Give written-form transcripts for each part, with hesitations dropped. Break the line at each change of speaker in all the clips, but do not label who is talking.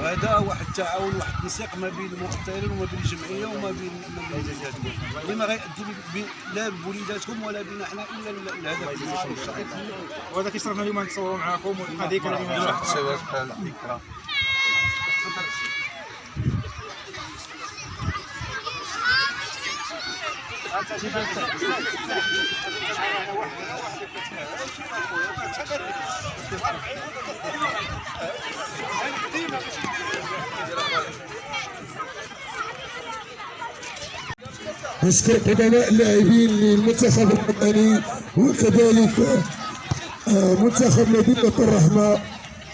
هذا واحد التعاون، واحد التنسيق ما بين المؤطرين وما بين الجمعيه وما بين الجهاتهم، اللي ما غيؤدي لا بوليداتهم ولا بنا حنا الا الهدف ديال
وهذا كيشرفنا اليوم نتصوروا معكم والقضيه كانت واحد
الشباب بحال هكا.
نشكر قدماء اللاعبين للمنتخب الوطني وكذلك منتخب مدينة الرحمة،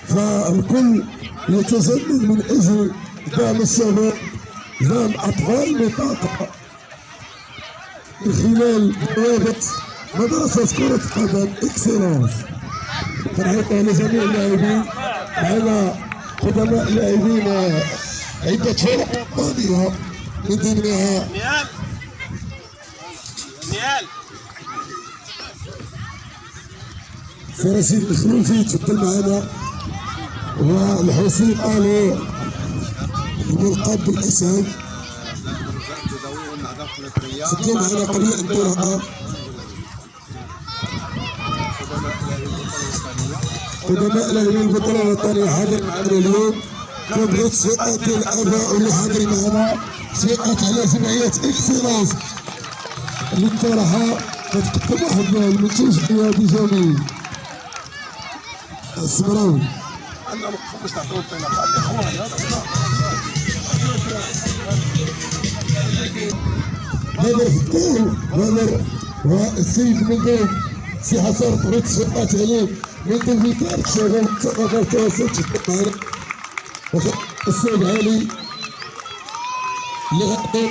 فالكل يتسلل من اجل دعم الشباب، دعم اطفال المنطقة من خلال بوابة مدرسة كرة قدم اكسلونس. تنعيط على جميع اللاعبين، معنا قدماء اللاعبين عدة فرق وطنية من ضمنها فرسيل الخلوفي تفضل معنا، والحسين الي الملقب بالاسد تفضلوا معنا قبل الانطلاقه. قدماء لاعبين البطوله الوطنيه حاضر معنا اليوم، كنبغي ثقة الاباء اللي حاضرين معنا، ثقة على جمعية اكسلونس اللي بصراحه كتقدم واحد المنتوج رياضي جميل. السمراوي
عندنا وقفه باش نعطيو الطينه الاخوان.
بدر فتاح بدر والسيد مندوب سي حسن بغيت تشقات عليه مندوب وزارة الشباب والثقافه والتواصل تشقات معنا السيد علي اللي غيعطي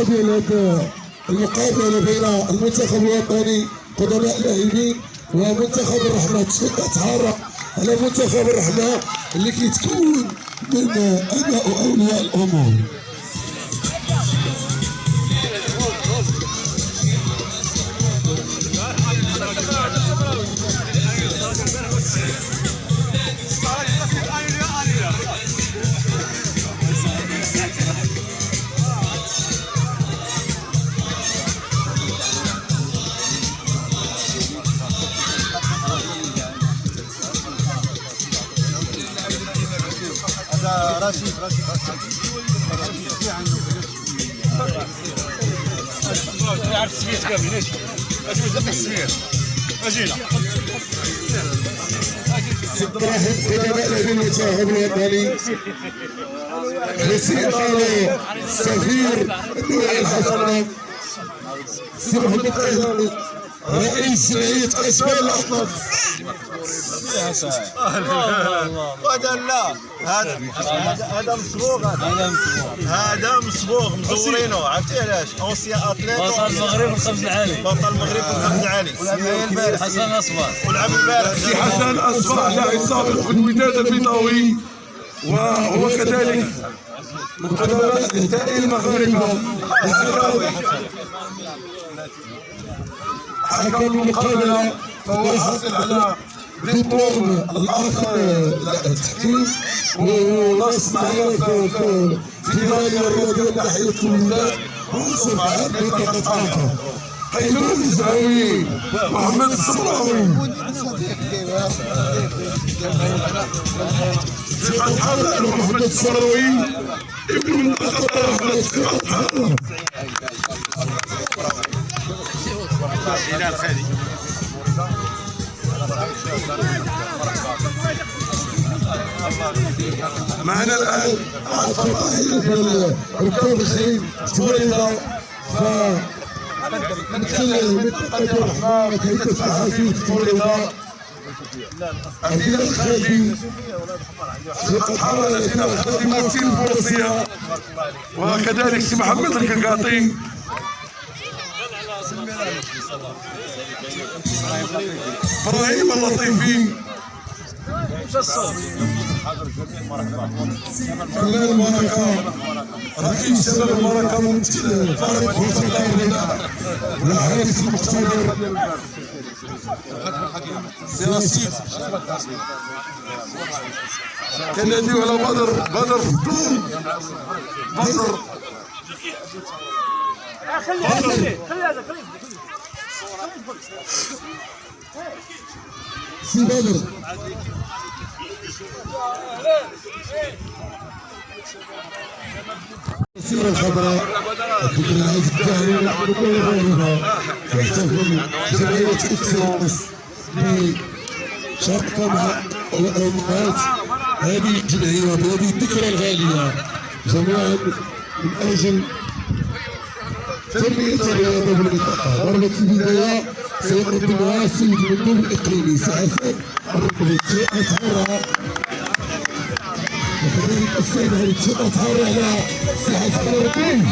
ديال هاد المقابله بين المنتخب الوطني قدماء لاعبين ومنتخب الرحمه. تشقات حاره على منتخب الرحمه اللي كيتكون من اباء واولياء الامور.
رشيد عارف السميت قبل ليش؟ اجي نزلك السميت اجينا
قدماء لاعبين المنتخب الوطني حسين علي سفير الدول الحسنة، سي محمد ايضا رئيس جمعية اشبال الاطلس.
هذا لا هذا مسبوغ، هذا مسبوغ مزورينه، عرفتي علاش؟ اوسيا اتليت
بطل المغرب والخبز العالي،
بطل المغرب والخبز العالي، البارح
حسن اصبح
ولعب البارح
سي حسن اصبح لاعب سابق في الوداد البيضاوي، وهو كذلك من قدماء التائي المغاربه. حكم المقابله فهو حاصل على دبلوم الاخر التحكيم ونص معايا في مالي الرياضيه من ناحيه الولاد منصب عام منطقه طنطا. قيلول الزعوي محمد الصبراوي محمد الصبراوي ابن منطقه طنطا. معنا الان فضائل في ركوب الخيل تولد فمثل منطقه الرحمه كيف تحاسيس تولد المدينة الخالدي ثقة حارة الخادمة في الفروسية، وكذلك سي محمد القنقاطي. ابراهيم اللطيفي، فنان البركة، رئيس شباب البركة، ممثل فريق فرصة الرداء والحارس المقتدر سي رشيد. كنديو على بدر فطوم، بدر
خلي هذا
سي بدر. السيرة الخضراء الذكر العزيز الدهري وكل غيرها تحتفل جمعية اكسلانس بشاركة مع الأمهات هذه الجمعية بهذه الذكرى الغالية جميعا من أجل تنمية الرياضة بالمنطقة. ضربة البداية سيقدمها السيد المندوب الإقليمي سي حسن الركبي ثقة حرة، وكذلك السيد هذه ثقة حرة على سي حسن الركبي.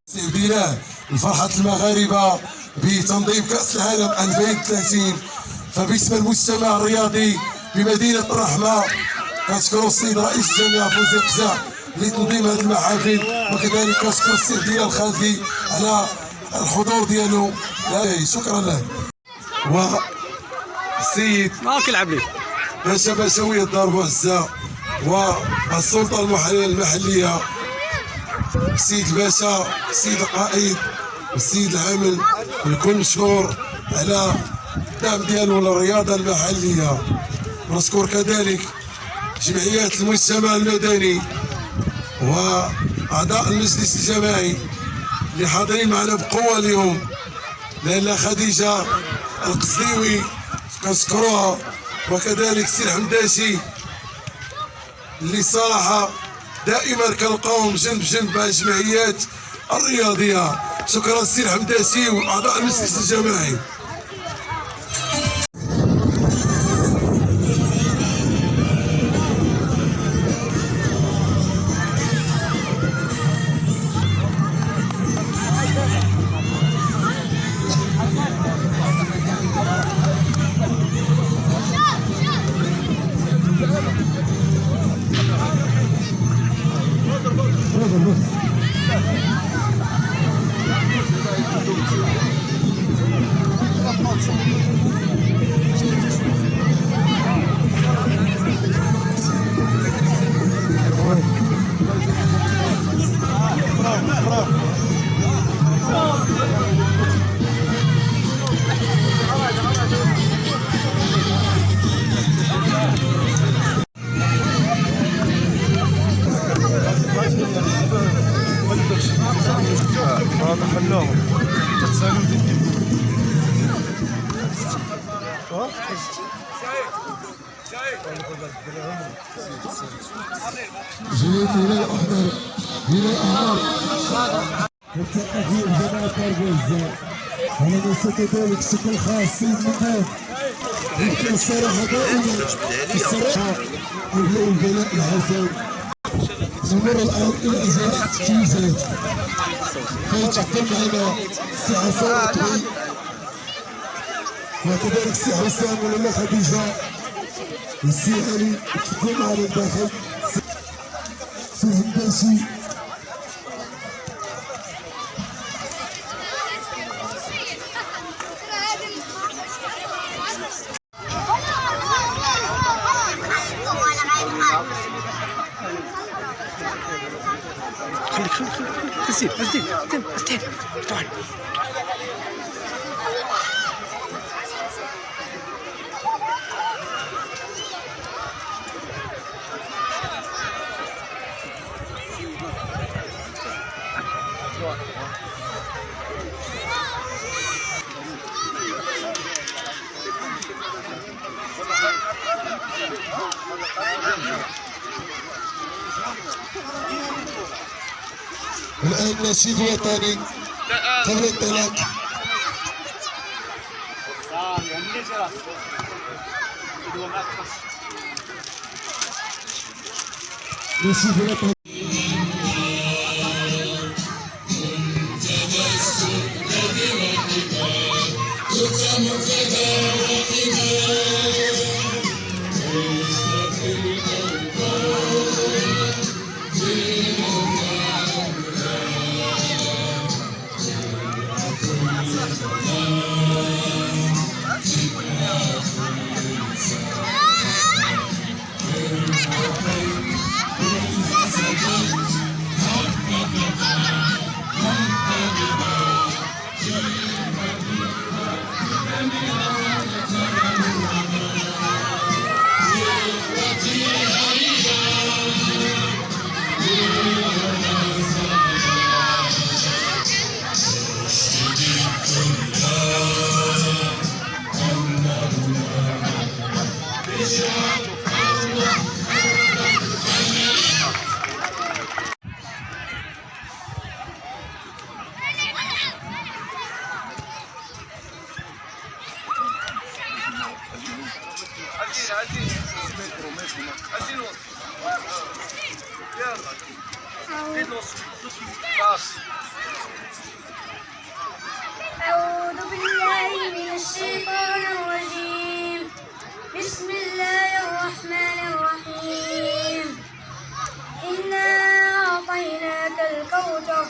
استقبال لفرحة المغاربة بتنظيم كأس العالم 2030. فباسم المجتمع الرياضي بمدينة الرحمة كنشكر السيد رئيس الجامعة فوزي قزع لتنظيم هذه المحافل، وكذلك كنشكر السيد ديال الخالدي على الحضور ديالو. شكرا له. والسيد باشوية دار بوعزة والسلطة المحلية، السيد الباشا، السيد القائد، السيد العامل، الكل مشكور على الدعم ديالو للرياضة المحلية. ونشكر كذلك جمعيات المجتمع المدني وأعضاء المجلس الجماعي اللي حاضرين معنا بقوة اليوم. لاله خديجة القصديوي كنشكروها وكذلك سي الحمداشي اللي صراحة دائما كنلقاوهم جنب جنب مع الجمعيات الرياضية. شكرا سي الحمداشي وأعضاء المجلس الجماعي.
جيت إلى الأحمر إلى الأحمر والتأهيل جماعة كاربوز. أنا نسيت ذلك بشكل خاص سيد مقام يمكن الصراحة دائما الصراحة يبدأ البناء الحسن. نمر الآن إلى إجراء التجهيزات فيتقدم معنا سي حسن عطوي وكذلك سي حسام ولاله خديجة والسي علي تقدم معنا الداخل سي الحمداشي. الآن نشيد وطني قبل الانطلاق. نشيد وطني.
أعوذ بالله من الشيطان الرجيم. بسم الله الرحمن الرحيم. إنا أعطيناك الكوثر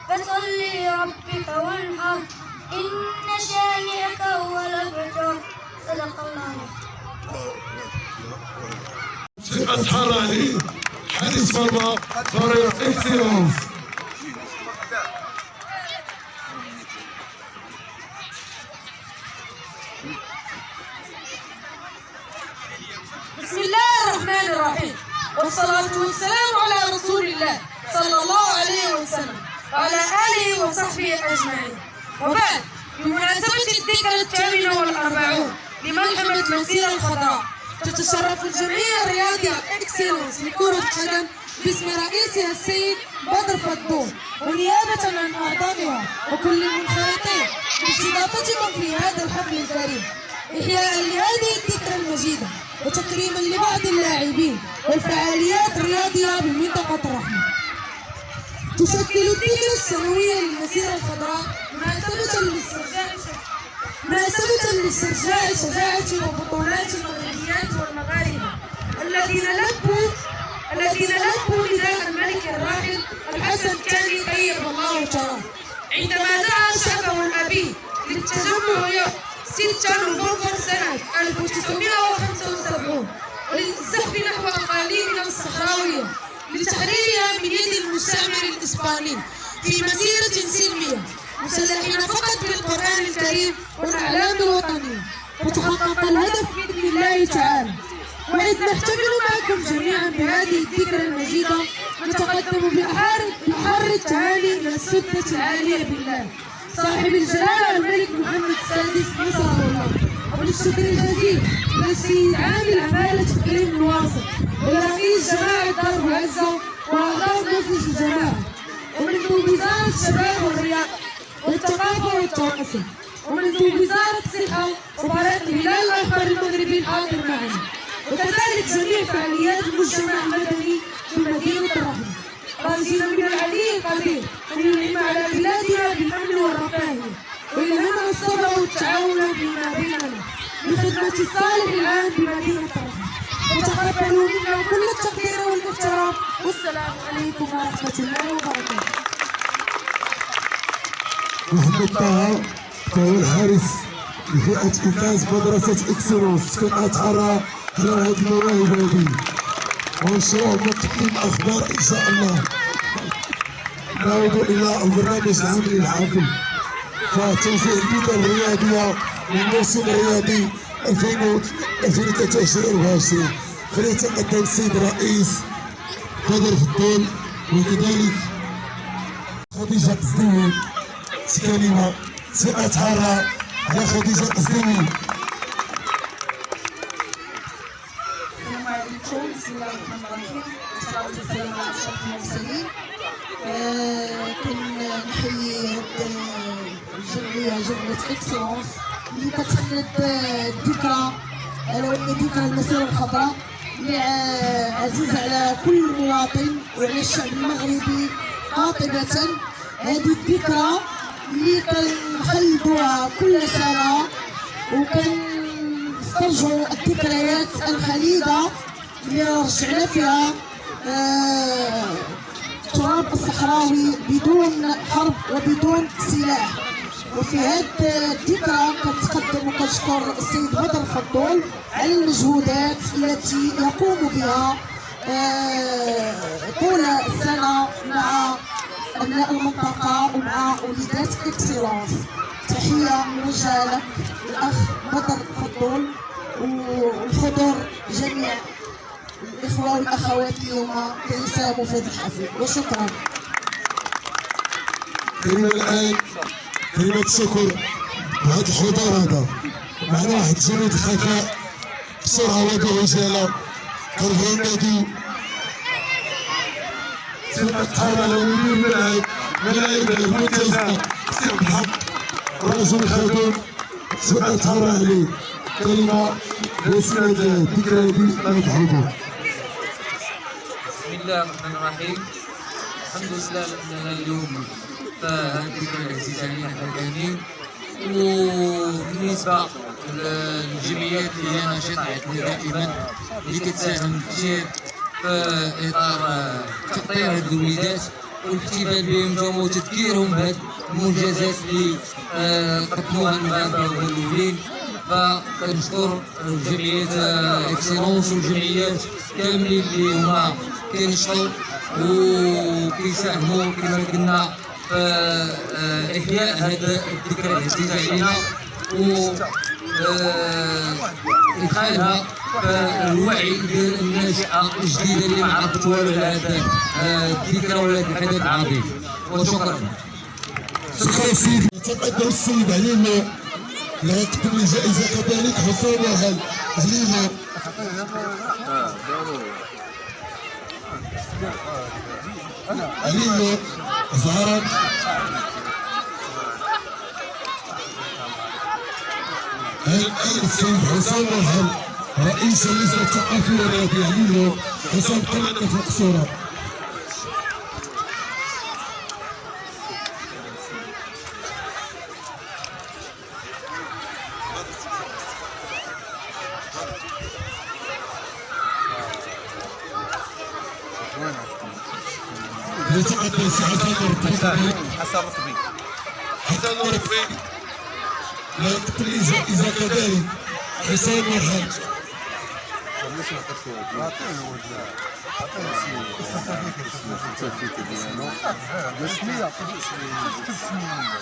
فصل لربك وانحر إن شانئك هو الأبتر. صدق الله.
أطهر علي حارس مرمى فريق اكسلونس.
بسم الله الرحمن الرحيم والصلاة والسلام على رسول الله صلى الله عليه وسلم وعلى آله وصحبه أجمعين. وبعد، بمناسبة الذكرى 48 لملحمة مسيرة الخضراء تتشرف الجمعية الرياضية إكسيلونس لكرة القدم باسم رئيسها السيد بدر فضول ونيابة عن أعضائها وكل المنخرطين باستضافتكم في هذا الحفل الكريم إحياء لهذه الذكرى المجيدة وتكريما لبعض اللاعبين والفعاليات الرياضية بمنطقة الرحمة. تشكل الذكرى السنوية للمسيرة الخضراء مناسبة لاسترجاع شجاعة وبطولات المغربيات والمغاربة الذين لبوا نداء الملك الراحل الحسن الثاني طيب الله ثراه عندما دعا شعبه الأبي للتجمع يوم 6 نوفمبر سنة 1975 وللزحف نحو أقاليمنا الصحراوية لتحريرها من يد المستعمر الإسباني في مسيرة سلمية مسلحين فقط بالقرآن الكريم والأعلام الوطنية وتحقق الهدف بإذن الله تعالى. وإذ نحتفل معكم جميعا بهذه الذكرى المجيدة نتقدم بأحر التهاني إلى السدة العالية بالله صاحب الجلالة الملك محمد السادس نصره الله وللشكر الجزيل للسيد عامل عمالة إقليم الواسط ولرئيس جماعة دار العزة وأعضاء مجلس الجماعة ومن وزارة الشباب والرياضة والثقافة والتواصل ومن وزارة الصحة وفريق الهلال الأحمر المغربي الحاضر معنا وكذلك جميع فعاليات المجتمع المدني في مدينة الرحمة راجين من العلي القدير أن ينعم على بلادنا بالأمن والرفاهية ويلهمنا الصبر والتعاون فيما بيننا لخدمة الصالح العام بمدينة الرحمة وتقبلوا منا كل التقدير والاحترام والسلام عليكم ورحمة الله وبركاته.
محمد طه هو الحارس لفئة إنجاز مدرسة إكسيلونس كنتحرى على هذه المواهب هذه ونشروع بتقديم أخبار إن شاء الله. نعود إلى البرنامج العام للحافل فتوزيع البطولة الرياضية للموسم الرياضي 2023 فليتقدم السيد الرئيس بدر فضول وكذلك خديجة قزديوي كلمة سأتحرى على خديجة قزديوي.
السلام عليكم بسم الله الرحمن الرحيم والصلاة والسلام على أشرف المرسلين. كنحيي هاد الجمعية جمعية إكسيلونس اللي كتخلد الذكرى ألا وهي ذكرى المسيرة الخضراء اللي عزيزة على كل مواطن وعلى الشعب المغربي قاطبة. هذه الذكرى اللي كنخلدوها كل سنة وكنسترجعوا الذكريات الخليدة اللي رجعنا فيها التراب الصحراوي بدون حرب وبدون سلاح. وفي هذه الذكرى كنتقدم وكنشكر السيد بدر فضول على المجهودات التي يقوم بها طول السنة مع أبناء المنطقة ومع وليدات إكسيلونس. تحية موجهة لك الأخ بدر فضول والحضور جميع الإخوة والأخوات اليوم كيساهموا في هذا الحفل وشكرا.
كلمة الآن كلمة الشكر بهذا الحضور هذا معنا واحد جنود خفاء بسرعة وبعجالة كنبغيو ناديو سنتحرى على مدير ملاعب المنتزه سي الحق رجل خدوم سنتحرى عليه كلمة باسناد الذكرى هذه هذا الحضور.
بسم الله الرحمن الرحيم. الحمد لله أننا اليوم فهذه الذكرى العزيزة علينا حنا كاملين. وبالنسبة للجمعيات اللي هي نشيطة عندنا دائما اللي كتساهم كثير في إطار تقطيع هاد الوليدات والاحتفال بهم اليوم وتذكيرهم بهاد المنجزات اللي قدموها المغاربة والمولين. فكنشكر جمعية إكسيلونس والجمعيات كاملين اللي هما كينشطوا وكيساهموا كما قلنا في إحياء هذا الذكرى العزيزة علينا وإدخالها في الوعي ديال الناشئة الجديدة اللي ما عرفت والو على هذا الذكرى ولا هذا الحدث العظيم. وشكرا.
شكرا سيدي. تقدم السيد علينا اللي غتقدم الجائزة كذلك حسام وهل علينا علينا زهرة السيد حسام وهل رئيس اللجنة الثقافية والرياضية علينا حسام قلنا في القصورة. يتقدم سي حسن الرطبي حسن الرطبي لا يقتل إذا كذلك حسام وهل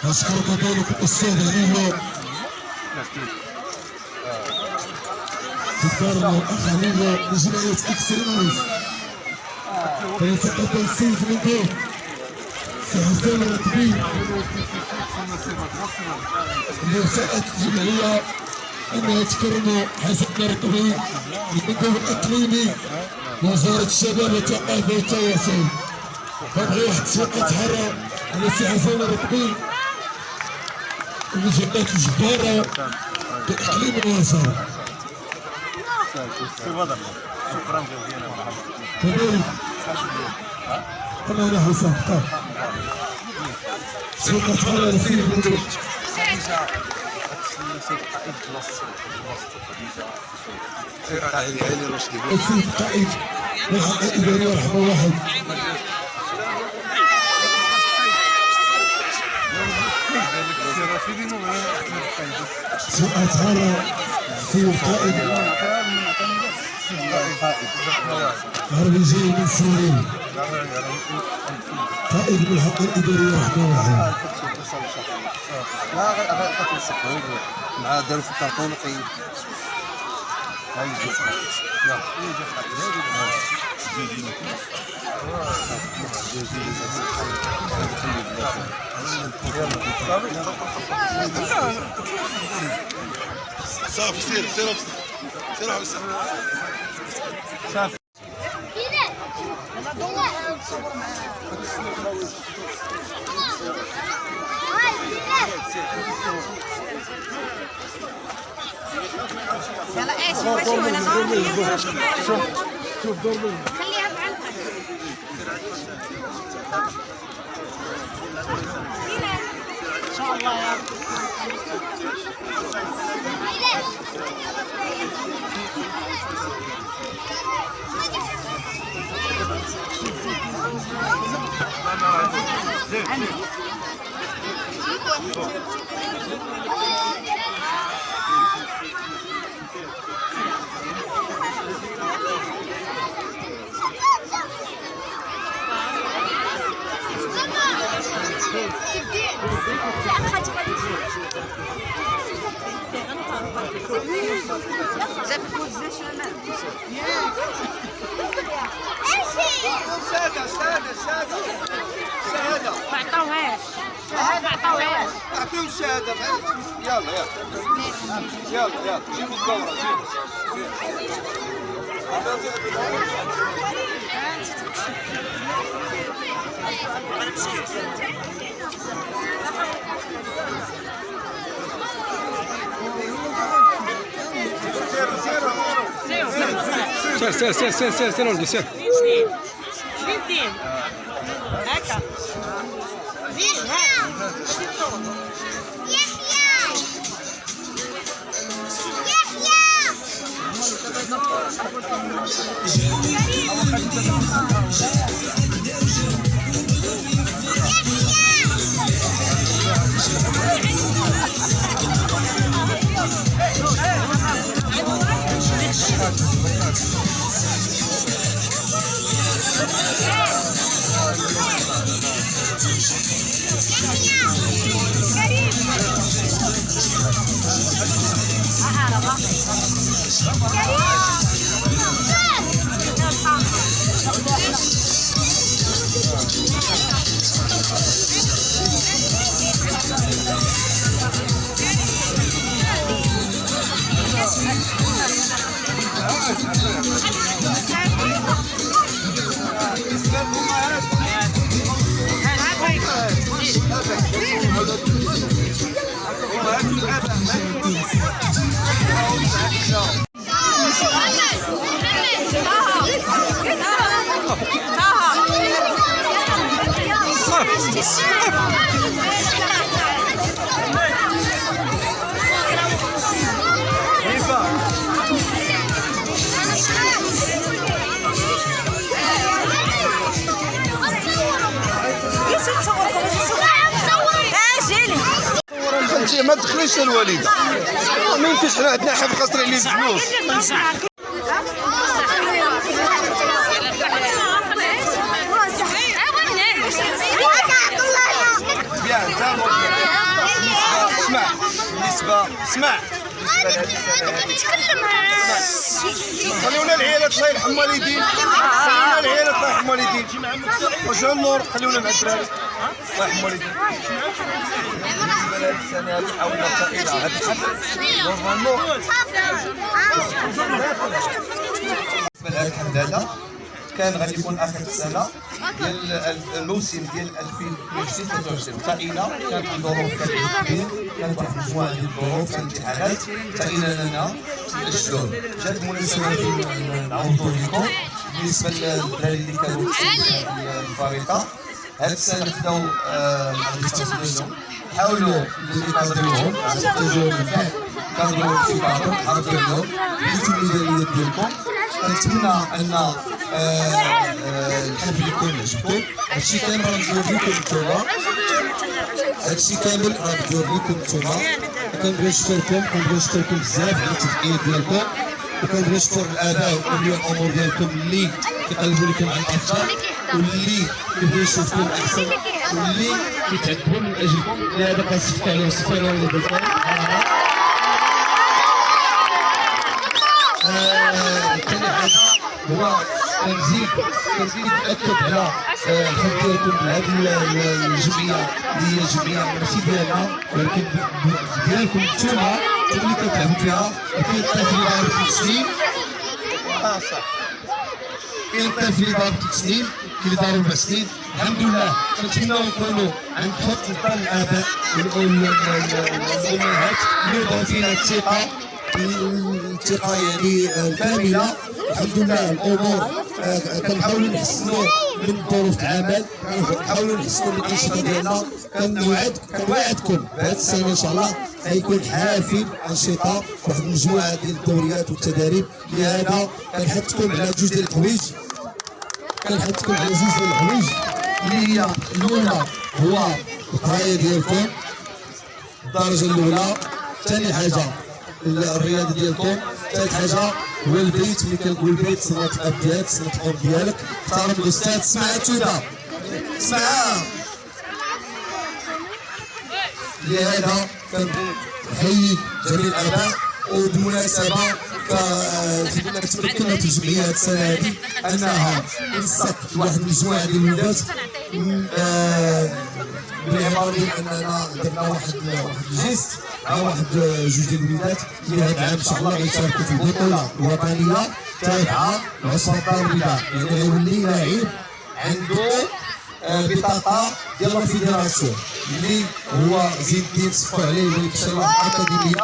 أشكر كذلك الأستاذ علي تذكرنا الأخ علي لجمعية إكسلانس. فيتقدم السيد من دور سي حسام الرطبي لرسالة الجمعية أنها تكرم حسن الرطبي المندوب الإقليمي وزارة الشباب والثقافة والتواصل. فبغي واحد الثقة تحرى على سي حسن الرطبي المجهودات الجبارة بالإقليم الوزارة. كذلك قلنا له حسام ثقة تحرى على سيد المندوب السيد قائد والحق الإداري ورحمة واحد. سؤال هذا السيد قائد عربي جاي من سوريا قائد بالحق الإداري ورحمة واحد.
لا غير قتل السكر مع داروا في الكرتون وقيد هاي
صافي سير سير سير صافي
يلا ايش ماشي وانا
شوف دور
خليها بعلقة ان شاء الله يا رب. ما عطاوهاش ما عطاوهاش
اعطيهم الشهاده يلا يلا جيبوا الدوره
سير ولدي سير.
جديد هكا زين
انت ما تدخليش الوالده ما يمكنش، حنا عندنا حفل خاصنا عليه الفلوس. اسمع خليونا العيالات الله يرحم والدين، خليونا العيالات الله يرحم والدين، وجه النور خليونا مع الدراري الله يرحم والدين. بالنسبه لهذه السنه هذه حاولنا الى هذا الحفل نورمالمون بالنسبه لهذا الحفل هذا كان غادي يكون اخر السنه ديال الموسم ديال 2023 تاعينا كانت الظروف كانت كانت واحد المجموعه ديال الظروف الامتحانات تاعينا لنا الشهور جات المناسبه نعوضوا لكم بالنسبه للدراري اللي كانوا في الفريقه. هذه السنه بداو نستثمروا حاولوا نقدروهم على التجربه من بعد كانوا في بعضهم حاضرين لهم بيتوا الميداليات ديالكم. كنتمنى ان الحفل يكون عجبكم. هادشي كامل راه ندير لكم نتوما، هادشي كامل راه ندير لكم نتوما. كنبغي نشكركم بزاف على التضحيات ديالكم، وكنبغي نشكر الاباء واولياء الامور ديالكم اللي كيقلبوا لكم على الافكار واللي كيبغيو يشوفكم احسن واللي كيتعذبوا من اجلكم. لهذا كنصفق عليهم الصفر اللي درتو. ثاني حاجه هو كنزيد نأكد على الحب ديالكم لهذه الجمعيه اللي هي جمعيه ماشي ديالنا ولكن ديالكم نتوما اللي كتلعبوا فيها. كاين الطفل اللي ضارب 3 سنين صح، كاين الطفل اللي ضارب 3 سنين، كاين اللي ضارب 4 سنين. الحمد لله كنتمناو نكونوا عند حسن ظن الاباء والامهات اللي وضعوا فينا الثقه يعني الكامله. الحمد لله الامور كنحاولوا نحسنوا من ظروف العمل، كنحاولوا نحسنوا من الانشطه ديالنا. كنوعدكم بهذه السنه ان شاء الله غيكون حافل انشطه واحد المجموعه ديال الدوريات والتدريب. لهذا كنحثكم على جوج ديال الحوايج، اللي هي الاولى هو القرايه ديالكم الدرجه الاولى، ثاني حاجه الرياضه ديالكم، ثالث حاجه هو البيت اللي كنقول البيت صنعة الاب ديالك صنعة الام ديالك. احترم الاستاذ اسمع تودا اسمع. لهذا كنحيي جميع الاباء. وبالمناسبه كتمكنا في الجمعيه هذه السنه هذه انها نسقت واحد المجموعه ديال الولادات بالاعتبار ديال اننا درنا واحد الجيست مع واحد جوج ديال الوليدات اللي هذا العام ان شاء الله غيشاركوا في البطوله الوطنيه تابعه لعصبه الدار البيضاء. يعني غيولي لاعب عنده بطاقه ديال الفيدراسيون اللي هو زين الدين صفوا عليه اللي ان شاء الله اكاديميه.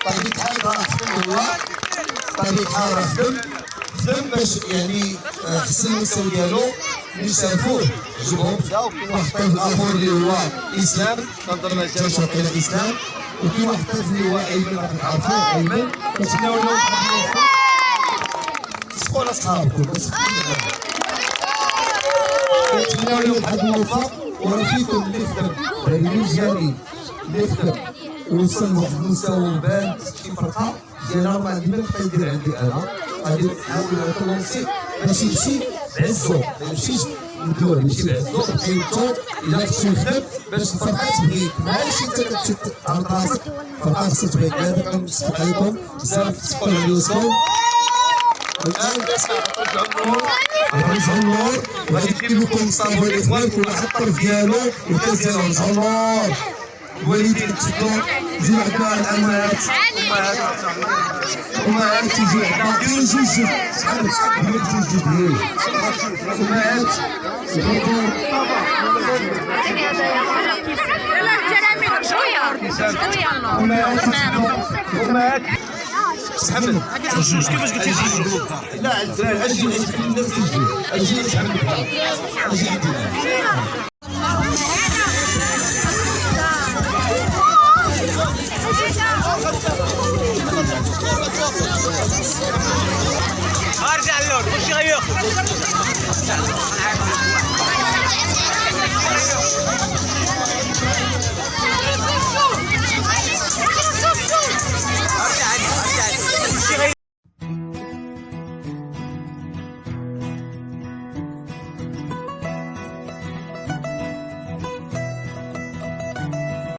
طبيعة الحال راه خدم باش يعني حسن المستوى ديالو. اللي شافوه عجبهم. وكاين واحد الطفل اخر اللي هو اسلام كنظن ما جاش وقيلا اسلام. وكاين واحد الطفل اللي هو ايمن راكم عارفوه ايمن. كنتمناو لهم واحد الموفق. صفقوا على صحابكم كنتمناو لهم واحد الموفق. وراه فيكم اللي خدم مزيانين اللي خدم ووصل لواحد المستوى بان شي فرقه ديالها ما عندي ما نبقى ندير عندي انا. غادي نحاول نتونسي باش يمشي بعزو، ما يمشيش مدلوع، يمشي بعزو بقيمتو. الا خصو يخدم باش الفرقه تبغيك ماشي انت كتعرض راسك. الفرقه خصها تبغيك. هذا كنصفق عليكم بزاف. تصفقوا على اليوسف الان رجعوا النور وغادي يجيب لكم الصافي الاخوان كل واحد الطرف ديالو والكاس ديالو. رجعوا النور الوالدين تفضلوا جيو عندنا الامهات يجيو عندنا ديروا جوج شحال جوج ديال الامهات الحضور. جوج كيفاش قلتي جوج؟
لا الدراري اجي الناس اجي نسحب اجي
ارجع اللون وش غير